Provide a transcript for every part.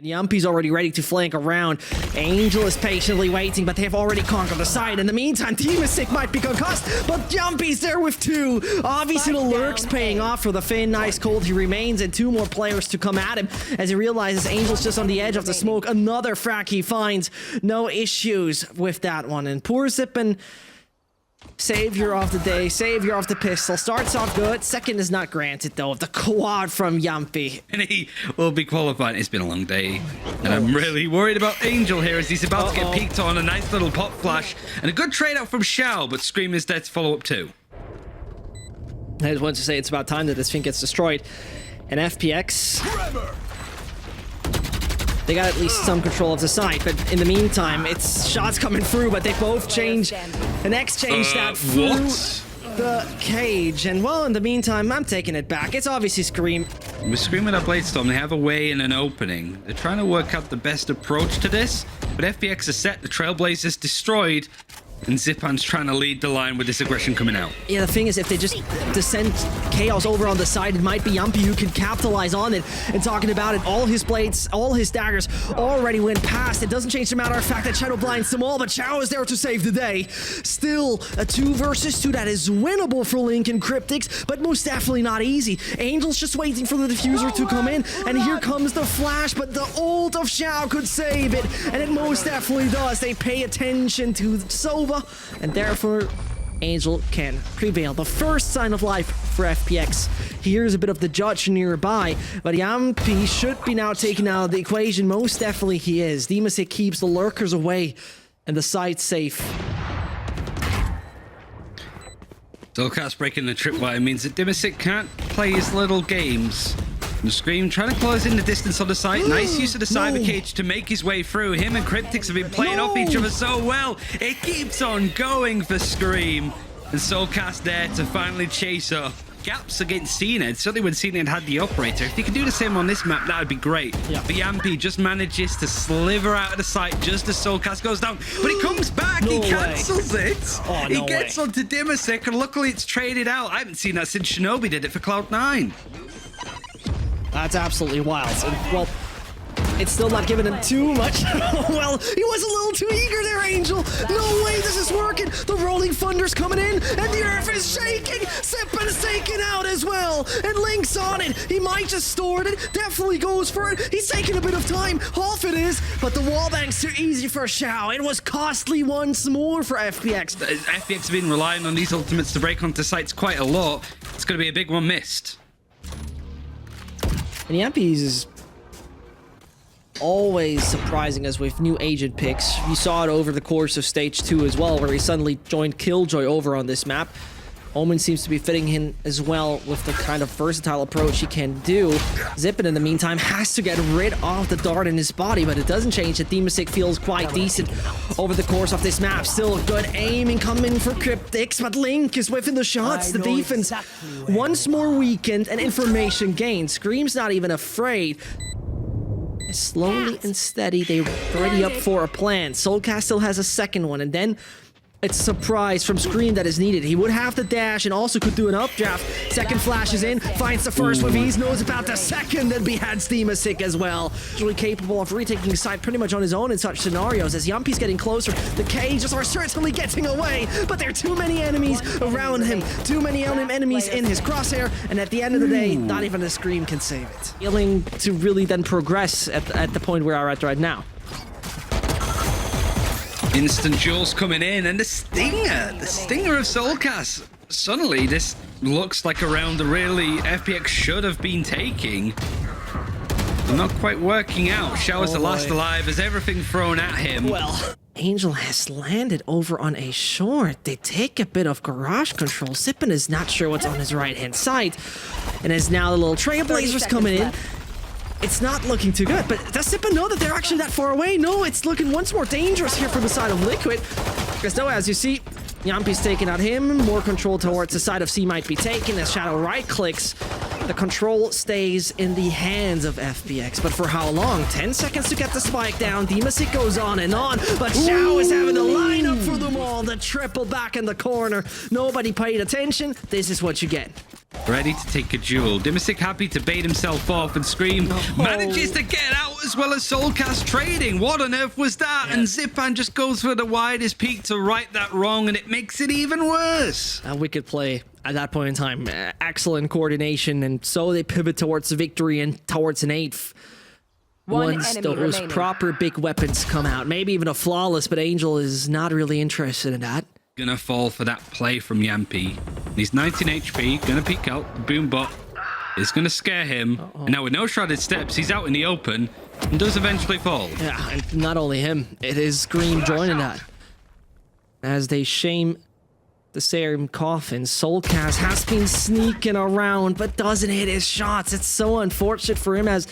Yumpy's already ready to flank around. Angel is patiently waiting, but they have already conquered the side. In the meantime, Sick might be concussed, but Yumpy's there with 2. Obviously, the lurk's paying off for the Finn. Nice cold. He remains, and 2 more players to come at him as he realizes Angel's just on the edge of the smoke. Another frag he finds. No issues with that one. And poor Zippen, savior of the day, savior of the pistol. Starts off good. Second is not granted, though, of the quad from Yumpy. And he will be qualified. It's been a long day. And I'm really worried about Angel here as he's about to get peeked on. A nice little pop flash. And a good trade out from Shao, but Scream is dead to follow up too. I just want to say it's about time that this thing gets destroyed. And FPX, they got at least some control of the site, but in the meantime, it's shots coming through, but they both change and exchange that through the cage. And well, in the meantime, I'm taking it back. It's obviously Scream. With Scream and a Bladestorm, they have a way in an opening. They're trying to work out the best approach to this, but FPX is set, the Trailblazers destroyed, and Zipan's trying to lead the line with this aggression coming out. Yeah, the thing is, if they just descend chaos over on the side, it might be Yumpy who can capitalize on it. And talking about it, all his blades, all his daggers already went past. It doesn't change the matter of fact that Shadow blinds them all, but Shao is there to save the day. Still, a 2 versus 2 that is winnable for Link and Cryptics, but most definitely not easy. Angel's just waiting for the diffuser to come in, and here comes the flash, but the ult of Shao could save it, and it most definitely does. They pay attention to Sova, and therefore Angel can prevail. The first sign of life for FPX. Here's a bit of the judge nearby, but Yumpy should be now taken out of the equation. Most definitely he is. Sick keeps the lurkers away and the site safe. Zolcast breaking the tripwire means that Sick can't play his little games. And Scream trying to close in the distance on the site. Nice use of the cyber cage to make his way through. Him and Cryptics have been playing off each other so well. It keeps on going for Scream. And Soulcast there to finally chase up. Gaps against CNED. Certainly when CNED had the operator. If he could do the same on this map, that would be great. Yeah. But Yumpy just manages to sliver out of the site just as Soulcast goes down. But he comes back. He cancels it. Oh, he gets onto Sick, and luckily it's traded out. I haven't seen that since Shinobi did it for Cloud9. That's absolutely wild. And, well, it's still not giving him too much. Well, he was a little too eager there, Angel. No way this is working. The rolling thunder's coming in, and the earth is shaking. Zipan's taken out as well, and Link's on it. He might just store it. Definitely goes for it. He's taking a bit of time. Half it is, but the wallbank's too easy for Shao. It was costly once more for FPX. FPX have been relying on these ultimates to break onto sites quite a lot. It's going to be a big one missed. And Yumpy's is always surprising us with new agent picks. You saw it over the course of stage 2 as well, where he suddenly joined Killjoy over on this map. Omen seems to be fitting in as well with the kind of versatile approach he can do. Zippen, in the meantime, has to get rid of the dart in his body, but it doesn't change that Sick feels quite decent over the course of this map. Still good aiming coming for Cryptics, but Link is within the shots. The defense once more weakened and information gained. Scream's not even afraid. Slowly and steady, they're already up for a plan. Soulcast still has a second one, and then it's a surprise from Scream that is needed. He would have the dash and also could do an updraft. Second flashes in, finds the first with ease, knows about the second, and beheads Sick as well. Usually capable of retaking the site pretty much on his own in such scenarios. As Yumpy's getting closer, the cages are certainly getting away, but there are too many enemies around him. Too many enemies in his crosshair, and at the end of the day, not even a Scream can save it. Failing to really then progress at the point where we're at right now. Instant Jules coming in, and the stinger of Soulcast. Suddenly, this looks like a round that really FPX should have been taking. Not quite working out. Shao is the last alive, as everything thrown at him. Well, Angel has landed over on a short. They take a bit of garage control. Zippen is not sure what's on his right-hand side. And as now the little Trailblazers coming in, it's not looking too good, but does Zippen know that they're actually that far away? No, it's looking once more dangerous here from the side of Liquid. Because though, as you see, Yumpy's taking out him. More control towards the side of C might be taken as Shadow right-clicks. The control stays in the hands of FPX, but for how long? 10 seconds to get the spike down. Sick goes on, but Shao is having the lineup for them all. The triple back in the corner. Nobody paid attention. This is what you get. ready to take a duel. Dimasic happy to bait himself off, and Scream manages to get out as well as Soulcast trading. What on earth was that? And Zipan just goes for the widest peak to right that wrong, and it makes it even worse. A wicked play at that point in time. Excellent coordination, and so they pivot towards the victory and towards an 8th. Once those proper big weapons come out. Maybe even a flawless, but Angel is not really interested in that. Gonna fall for that play from Yampi. He's 19 HP, gonna peek out. The boom bot is gonna scare him. And now with no shrouded steps, he's out in the open and does eventually fall. Yeah, and not only him, it is Scream joining that. As they shame the Serum Coffin, Soulcast has been sneaking around but doesn't hit his shots. It's so unfortunate for him, as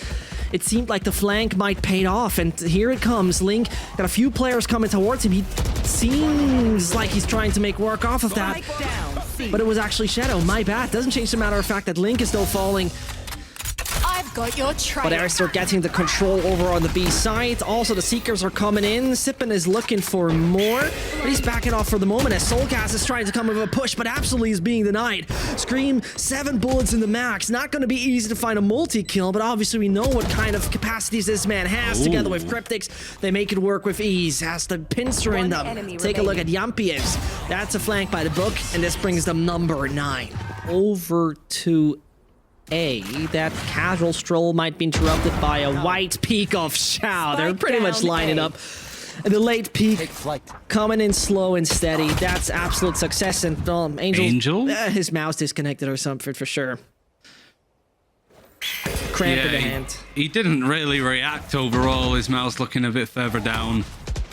it seemed like the flank might pay off, and here it comes. Link got a few players coming towards him. He seems like he's trying to make work off of that, but it was actually Shadow. My bad. Doesn't change the matter of fact that Link is still falling. Got your trail. But Arister getting the control over on the B side. Also, the Seekers are coming in. Sippin is looking for more, but he's backing off for the moment as Soulcast is trying to come with a push, but absolutely is being denied. Scream, 7 bullets in the max. Not going to be easy to find a multi-kill, but obviously we know what kind of capacities this man has. Together with Cryptics, they make it work with ease. Has the pincer in them. Take a look at Yampievs. That's a flank by the book, and this brings them number 9. Over to that casual stroll might be interrupted by a white peak of Xiao. They're pretty much lining up. And the late peak coming in slow and steady. That's absolute success. And Angel? His mouse disconnected or something for sure. Cramp in the hand. He didn't really react overall. His mouse looking a bit further down.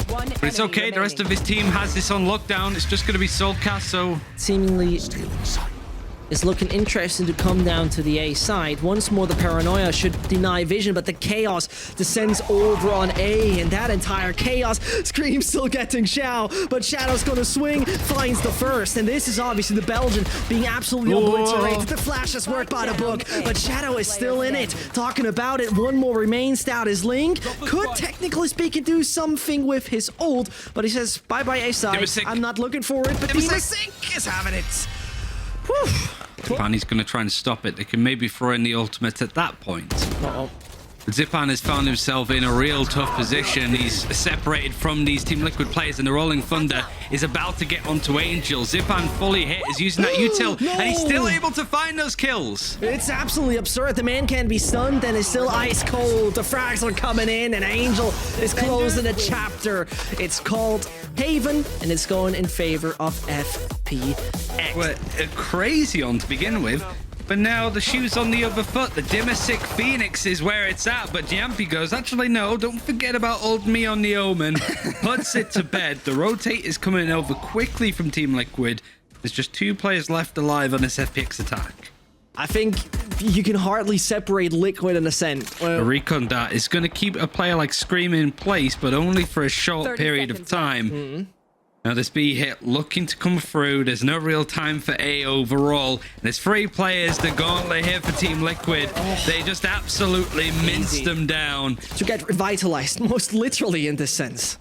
But it's okay. The rest of his team has this on lockdown. It's just going to be Soulcast, so seemingly is looking interesting to come down to the A side. Once more, the paranoia should deny vision, but the chaos descends over on A, and that entire chaos. Scream still getting Xiao, but Shadow's gonna swing, finds the first, and this is obviously the Belgian being absolutely obliterated. The flash has worked by the book, but Shadow is still in it. Talking about it, one more remains. Stout is Link. Could, technically speaking, do something with his ult, but he says, bye-bye A side. I'm not looking for it, but Dimasic is having it. Whew. Zipan going to try and stop it. They can maybe throw in the ultimate at that point. Zipan has found himself in a real tough position. He's separated from these Team Liquid players, and the Rolling Thunder is about to get onto Angel. Zipan fully hit, is using that util, and he's still able to find those kills. It's absolutely absurd. The man can be stunned and is still ice cold. The frags are coming in, and Angel is closing a chapter. It's called Haven, and it's going in favor of FPX. Well, crazy on to begin with. But now the shoe's on the other foot. The Dimasic Phoenix is where it's at. But Yampi goes, actually, no, don't forget about old me on the Omen. Puts it to bed. The rotate is coming over quickly from Team Liquid. There's just 2 players left alive on this FPX attack. I think you can hardly separate Liquid and Ascent. The recon that is going to keep a player like Scream in place, but only for a short period of time. Now this B hit looking to come through. There's no real time for A overall. There's 3 players. The gauntlet here for Team Liquid. They just absolutely minced them down. To get revitalized, most literally in this sense.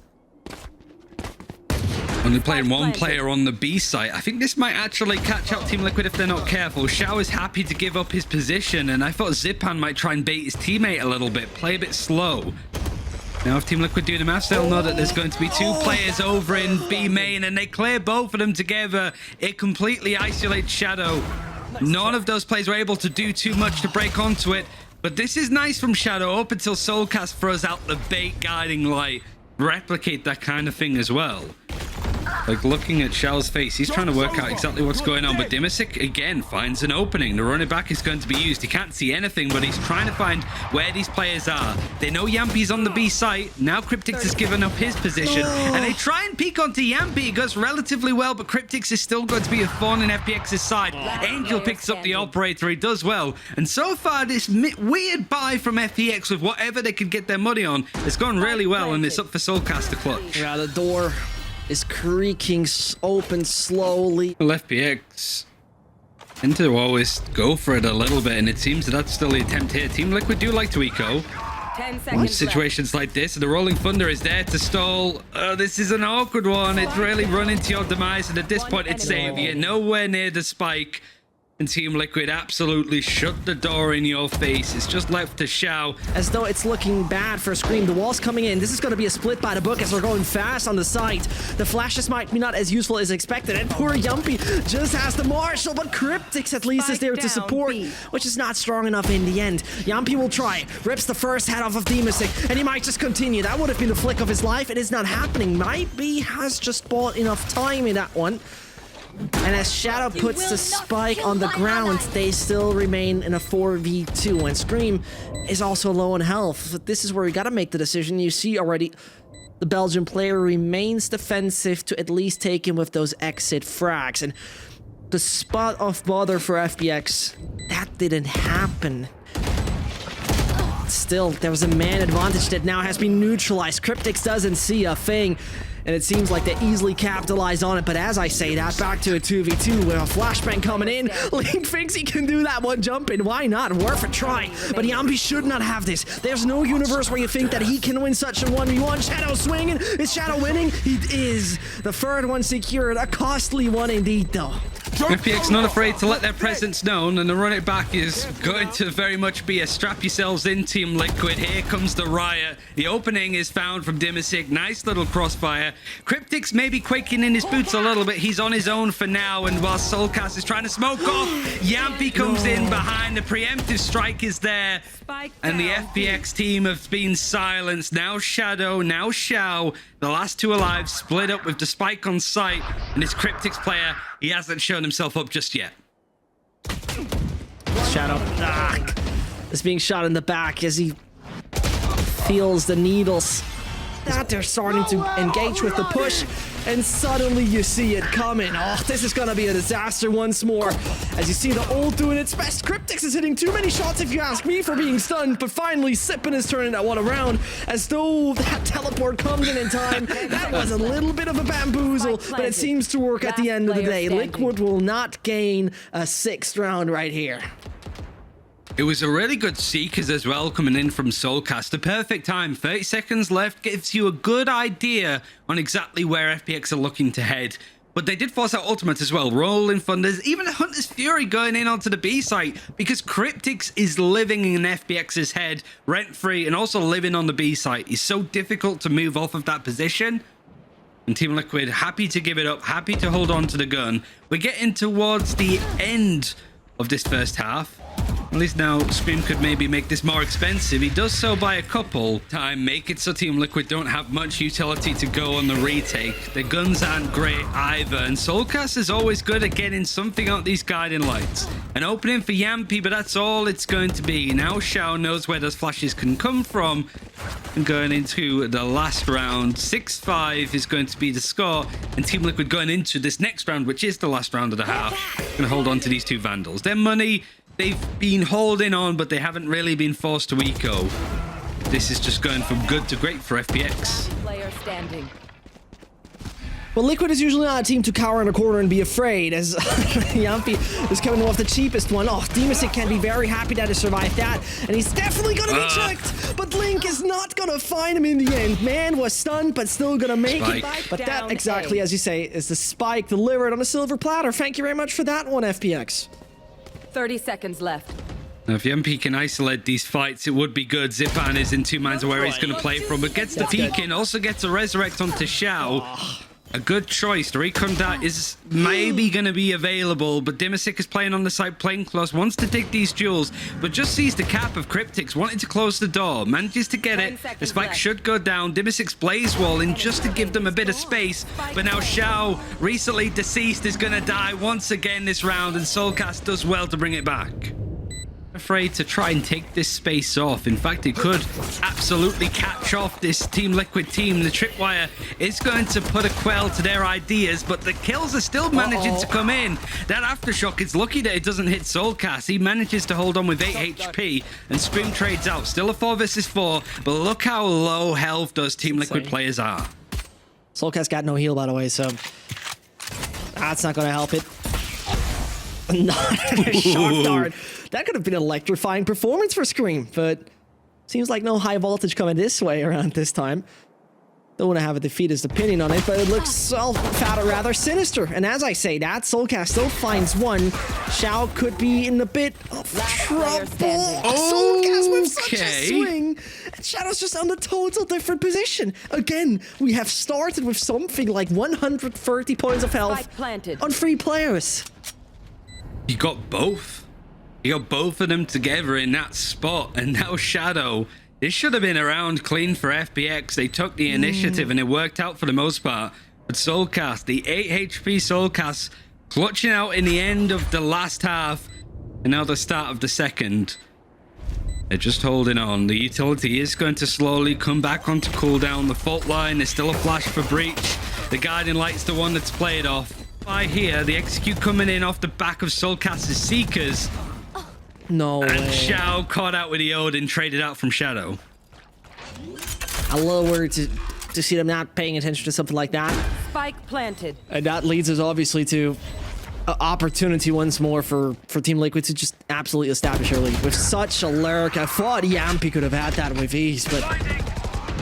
Only playing 1 player on the B site. I think this might actually catch out Team Liquid if they're not careful. Xiao is happy to give up his position, and I thought Zipan might try and bait his teammate a little bit, play a bit slow. Now, if Team Liquid do the maths, they'll know that there's going to be 2 players over in B main, and they clear both of them together. It completely isolates Shadow. None of those players were able to do too much to break onto it, but this is nice from Shadow up until Soulcast throws out the bait guiding light. Replicate that kind of thing as well. Like, looking at Xiao's face, he's trying to work out exactly what's going on, but Dimasic again finds an opening. The running back is going to be used. He can't see anything, but he's trying to find where these players are. They know Yampi's on the B site. Now Cryptics has given up his position, and they try and peek onto Yampi. It goes relatively well, but Cryptics is still going to be a thorn in FPX's side. Angel picks up the operator. He does well, and so far this weird buy from FPX with whatever they could get their money on has gone really well, and it's up for Soulcast to clutch. Yeah, the door is creaking open slowly. Well, FPX tend to always go for it a little bit, and it seems that that's still the attempt here. Team Liquid do like to eco. 10 seconds in situations like this, and the Rolling Thunder is there to stall. This is an awkward one. It's really run into your demise, and at this point, it's saving it. Nowhere near the spike. And Team Liquid absolutely shut the door in your face. It's just left to Xiao. As though it's looking bad for Scream. The wall's coming in. This is going to be a split by the book as we're going fast on the site. The flashes might be not as useful as expected. And poor Yumpy just has the Marshall, but Cryptix at least is there to support, which is not strong enough in the end. Yumpy will try. Rips the first head off of Demasic, and he might just continue. That would have been the flick of his life. It is not happening. Might be has just bought enough time in that one. And as Shadow puts the spike on the ground, they still remain in a 4v2. And Scream is also low on health. But this is where we gotta make the decision. You see already, the Belgian player remains defensive to at least take him with those exit frags. And the spot of bother for FPX, that didn't happen. Still, there was a man advantage that now has been neutralized. Cryptix doesn't see a thing. And it seems like they easily capitalize on it. But as I say that, back to a 2v2 with a flashbang coming in. Link thinks he can do that one jump in. Why not? Worth a try. But Yumpy should not have this. There's no universe where you think that he can win such a 1v1. Shadow swinging. Is Shadow winning? He is. The third one secured. A costly one indeed, though. FPX not afraid to let their presence known, and the run it back is going to very much be a strap yourselves in, Team Liquid. Here comes the riot. The opening is found from Dimasic. Nice little crossfire. Cryptix may be quaking in his boots a little bit. He's on his own for now, and while Soulcast is trying to smoke off, Yumpy comes in behind. The preemptive strike is there, and the FPX team have been silenced. Now Shadow, now Xiao. The last two alive, split up with the spike on sight, and this Cryptix player, he hasn't shown himself up just yet. Shadow is being shot in the back as he feels the needles. That they're starting to engage with the push, and suddenly you see it coming. Oh, this is gonna be a disaster once more. As you see the ult doing its best. Cryptix is hitting too many shots if you ask me for being stunned, but finally Sippin is turning that one around as though that teleport comes in time. That was a little bit of a bamboozle, but it seems to work at the end of the day. Liquid will not gain a 6th round right here. It was a really good Seekers as well coming in from Soulcast. The perfect time. 30 seconds left gives you a good idea on exactly where FPX are looking to head. But they did force out ultimate as well. Rolling Thunders, even Hunter's Fury going in onto the B site because Cryptix is living in FPX's head rent-free and also living on the B site. It's so difficult to move off of that position. And Team Liquid happy to give it up, happy to hold on to the gun. We're getting towards the end of this first half. At least now Scream could maybe make this more expensive. He does so by a couple. Time make it so Team Liquid don't have much utility to go on the retake. The guns aren't great either, and Soulcast is always good at getting something out these guiding lights. An opening for Yumpy, but that's all it's going to be. Now Xiao knows where those flashes can come from. And going into the last round, 6-5 is going to be the score, and Team Liquid going into this next round, which is the last round of the half, going to hold on to these two Vandals. Their money, they've been holding on, but they haven't really been forced to eco. This is just going from good to great for FPX. Player standing. Well, Liquid is usually not a team to cower in a corner and be afraid, as Yumpy is coming off the cheapest one. Oh, Demasic can be very happy that he survived that, and he's definitely gonna be checked, but Link is not gonna find him in the end. Man was stunned, but still gonna make it. But that, exactly as you say, is the spike delivered on a silver platter. Thank you very much for that one, FPX. 30 seconds left. Now, if Yumpy can isolate these fights, it would be good. Zipan is in two minds of where he's going to play from, but gets the peek in, also gets a resurrect onto Xiao. A good choice. The recon that is maybe going to be available, but Dimasic is playing on the side, playing close, wants to dig these duels, but just sees the cap of Cryptix, wanting to close the door, manages to get it. The spike should go down. Dimasic's blaze wall in just to give them a bit of space, but now Xiao, recently deceased, is going to die once again this round, and Soulcast does well to bring it back. Afraid to try and take this space off. In fact, it could absolutely catch off this Team Liquid team. The tripwire is going to put a quell to their ideas, but the kills are still managing to come in. That aftershock, it's lucky that it doesn't hit Soulcast. He manages to hold on with 8 HP, and Scream trades out. Still a 4 versus 4, but look how low health those Team Liquid players are. Soulcast got no heal, by the way, so that's not going to help it. Not a shock dart. That could have been an electrifying performance for Scream, but seems like no high voltage coming this way around this time. Don't want to have a defeatist opinion on it, but it looks rather sinister. And as I say that, Soulcast still finds one. Xiao could be in a bit of trouble. Soulcast with such a swing. And Shadow's just on a total different position. Again, we have started with something like 130 points of health on 3 players. You got both. You got both of them together in that spot, and now Shadow. This should have been a round clean for FPX. They took the initiative and it worked out for the most part. But Soulcast, the 8 HP Soulcast, clutching out in the end of the last half and now the start of the second. They're just holding on. The utility is going to slowly come back onto cooldown. The fault line is still a flash for breach. The guiding light's the one that's played off. By here, the execute coming in off the back of Soulcast's Seekers. No and way. Xiao caught out with the Odin, traded out from Shadow. A little worried to see them not paying attention to something like that. Spike planted. And that leads us obviously to an opportunity once more for Team Liquid to just absolutely establish early. With such a lurk, I thought Yampi could have had that with ease, but...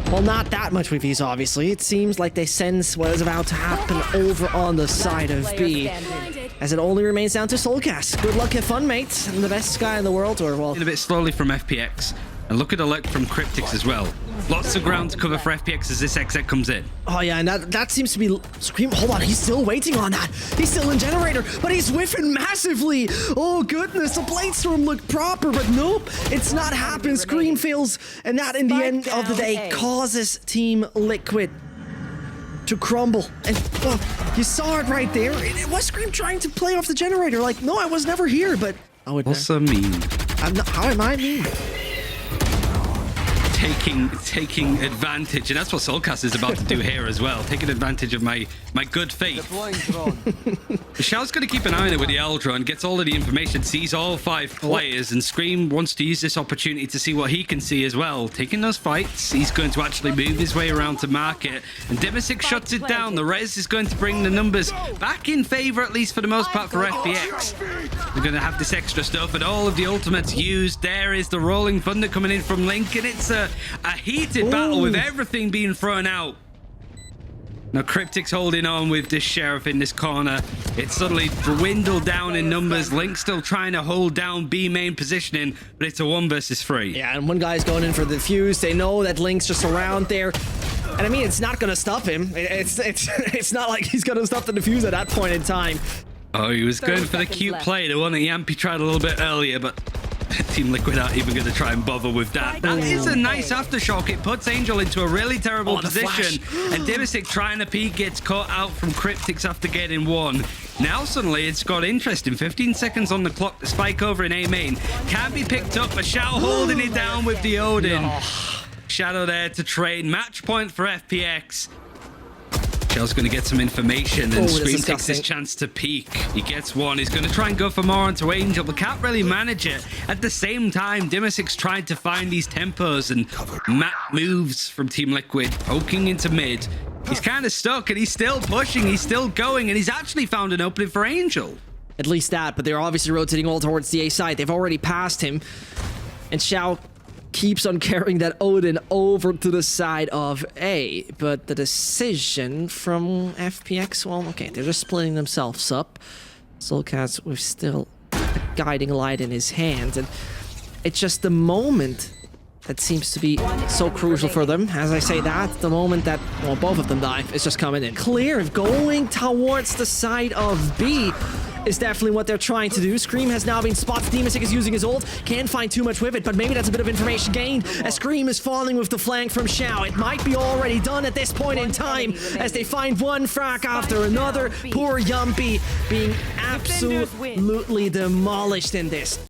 Well, not that much with ease, obviously. It seems like they sense what is about to happen over on the side of B. As it only remains down to Soulcast. Good luck, have fun, mates. And the best guy in the world, or well... A bit slowly from FPX. And look at the look from Cryptics as well. Lots of ground to cover for FPX as this exec comes in. Oh yeah, and that seems to be... Scream, hold on, he's still waiting on that. He's still in Generator, but he's whiffing massively. Oh goodness, the Bladestorm looked proper, but nope, it's not happening. Scream fails, and that in the end of the day causes Team Liquid to crumble. And you saw it right there. It was Scream trying to play off the Generator. Like, no, I was never here, but... Oh, what's a mean? I'm not, how am I mean? Taking advantage, and that's what Soulcast is about to do here as well. Taking advantage of my good faith. Xiao's going to keep an eye on it with the Eldron, gets all of the information, sees all 5 players, and Scream wants to use this opportunity to see what he can see as well. Taking those fights, he's going to actually move his way around to market, and Dimasic shuts it down. The res is going to bring the numbers back in favor, at least for the most part, for FPX. We're going to have this extra stuff, and all of the ultimates used. There is the Rolling Thunder coming in from Link, and it's a heated battle with everything being thrown out. Now Cryptic's holding on with this Sheriff in this corner. It's suddenly dwindled down in numbers. Link's still trying to hold down B main positioning, but it's a 1 versus 3. Yeah, and one guy's going in for the fuse. They know that Link's just around there. And I mean, it's not going to stop him. It's not like he's going to stop the defuse at that point in time. Oh, he was going for the cute play, the one that Yampi tried a little bit earlier, but Team Liquid aren't even going to try and bother with that. That is a nice aftershock. It puts Angel into a really terrible position. And Dimasic trying to peek gets caught out from Cryptics after getting 1. Now suddenly it's got interesting. 15 seconds on the clock. The spike over in A main can be picked up. A Xiao holding it down with the Odin. Shadow there to trade. Match point for FPX. Xiao's going to get some information, and Scream takes his chance to peek. He gets 1. He's going to try and go for more onto Angel, but can't really manage it. At the same time, Dimasic's trying to find these tempos and map moves from Team Liquid, poking into mid. He's kind of stuck, and he's still pushing. He's still going, and he's actually found an opening for Angel. At least that, but they're obviously rotating all towards the A side. They've already passed him, and Xiao keeps on carrying that Odin over to the side of A. But the decision from FPX, well, okay, they're just splitting themselves up. Soulcast with still a guiding light in his hand, and it's just the moment that seems to be so crucial for them. As I say that, the moment that, well, both of them die, it's just coming in. Clear, going towards the side of B is definitely what they're trying to do. Scream has now been spotted. Dimasic is using his ult. Can't find too much with it, but maybe that's a bit of information gained as Scream is falling with the flank from Xiao. It might be already done at this point in time as they find one frack after another. Poor Yampi being absolutely demolished in this.